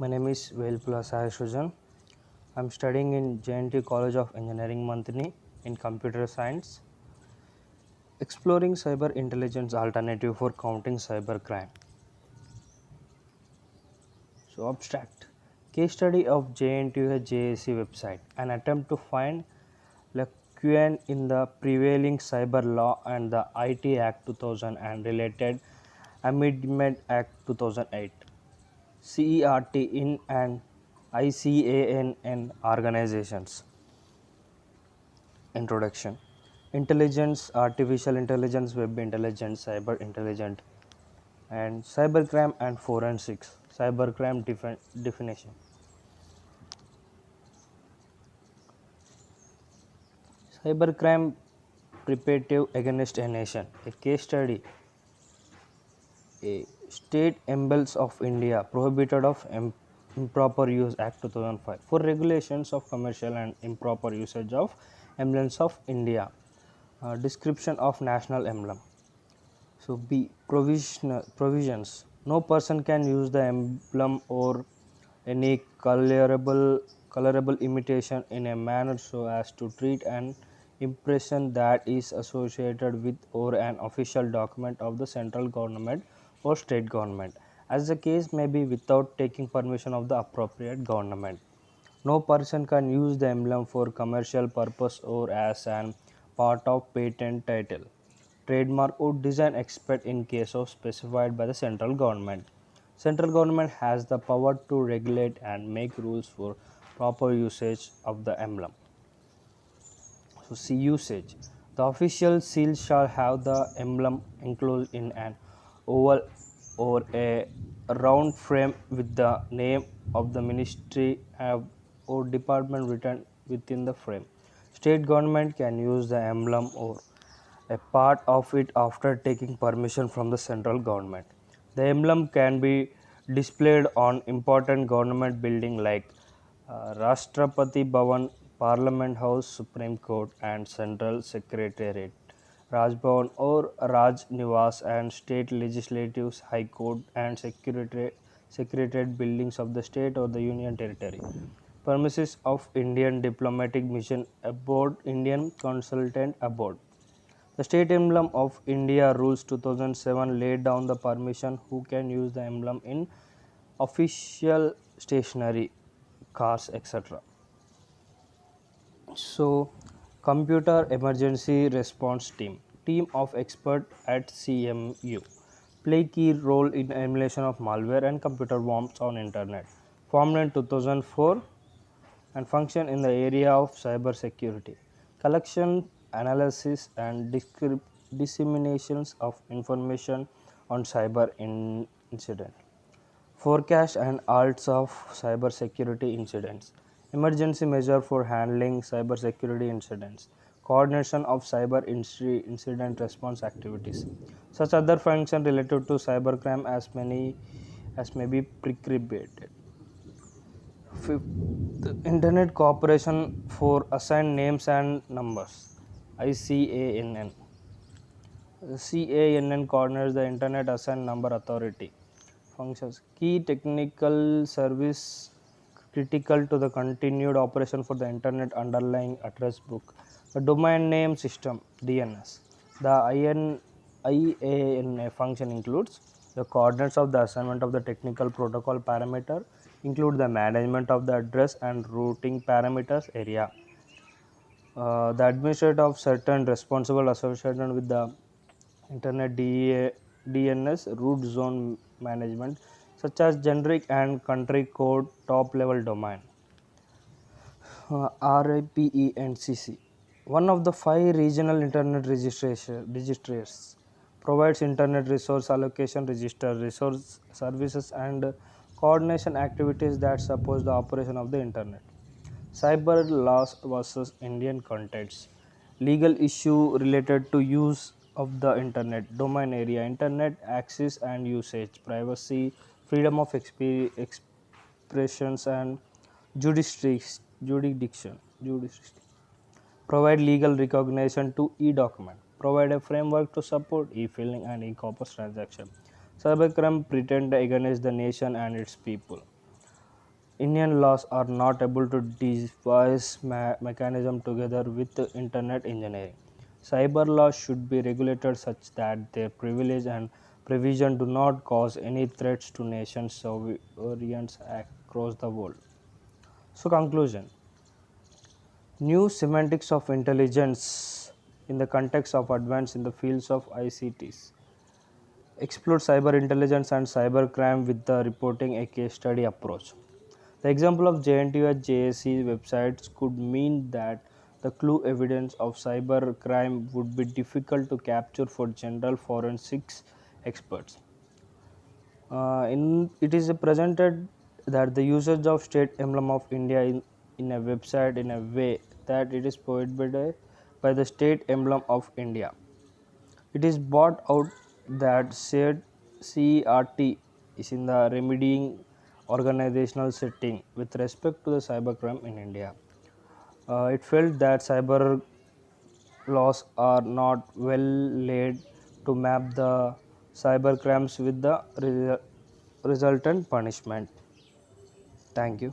My name is Velpula Sahashujan. I'm studying in JNT College of Engineering Mantini in Computer Science, exploring cyber intelligence alternative for counting cybercrime. So abstract. Case study of JNTU JAC website. An attempt to find lacune in the prevailing cyber law and the IT Act 2000 and related Amendment Act 2008. CERT in and ICANN organizations. Introduction. Intelligence, artificial intelligence, web intelligence, cyber intelligence, and cybercrime and forensics. Cybercrime definition. Cybercrime preparative against a nation. A case study. A State Emblems of India prohibited of improper use Act 2005 for regulations of commercial and improper usage of emblems of India. Description of national emblem. So B. Provisions. No person can use the emblem or any colorable imitation in a manner so as to treat an impression that is associated with or an official document of the central government or state government, as the case may be, without taking permission of the appropriate government. No person can use the emblem for commercial purpose or as an part of patent title, trademark or design except in case of specified by the central government. Central government has the power to regulate and make rules for proper usage of the emblem. So see usage. The official seal shall have the emblem enclosed in an oval or a round frame with the name of the ministry or department written within the frame. State government can use the emblem or a part of it after taking permission from the central government. The emblem can be displayed on important government building like Rashtrapati Bhavan, Parliament House, Supreme Court and Central Secretariat, Raj Bhavan or Raj Nivas and state legislatives, High Court and Secretariat buildings of the state or the union territory. Premises of Indian Diplomatic Mission Abroad, Indian Consultant Abroad. The State Emblem of India Rules 2007 laid down the permission who can use the emblem in official stationery, cars, etc. So, Computer Emergency Response Team of expert at CMU play key role in emulation of malware and computer bombs on internet. Formed in 2004 and function in the area of cyber security, collection, analysis, and disseminations of information on cyber incident, forecast and alerts of cyber security incidents, emergency measure for handling cyber security incidents, coordination of cyber incident response activities. Such other functions related to cybercrime as many as may be precipitated. Fifth, Internet Cooperation for Assigned Names and Numbers, ICANN. CANN coordinates the Internet Assigned Number Authority. Functions. Key technical service critical to the continued operation for the Internet underlying address book. The Domain Name System, DNS. The IANA function includes the coordinates of the assignment of the technical protocol parameter, include the management of the address and routing parameters area, the administrator of certain responsible associated with the internet DNS root zone management, such as generic and country code top level domain. RIPE and CC. One of the five regional internet registries provides internet resource allocation register, resource services, and coordination activities that support the operation of the internet. Cyber laws versus Indian contents. Legal issue related to use of the internet, domain area, internet access and usage, privacy, freedom of expressions, and jurisdiction. Provide legal recognition to e-document. Provide a framework to support e-filing and e-commerce transaction. Cybercrime pretend against the nation and its people. Indian laws are not able to devise mechanism together with the internet engineering. Cyber laws should be regulated such that their privilege and provision do not cause any threats to nations' sovereignty across the world. So, conclusion: new semantics of intelligence in the context of advance in the fields of ICTs. Explore cyber intelligence and cybercrime with the reporting a case study approach. The example of JNTU at JSC websites could mean that the clue evidence of cybercrime would be difficult to capture for general forensics experts. It is presented that the usage of state emblem of India in a website in a way that it is prohibited by the state emblem of India. It is brought out that said CERT is in the remedying organizational setting with respect to the cybercrime in India. It felt that cyber laws are not well laid to map the cybercrimes with the resultant punishment. Thank you.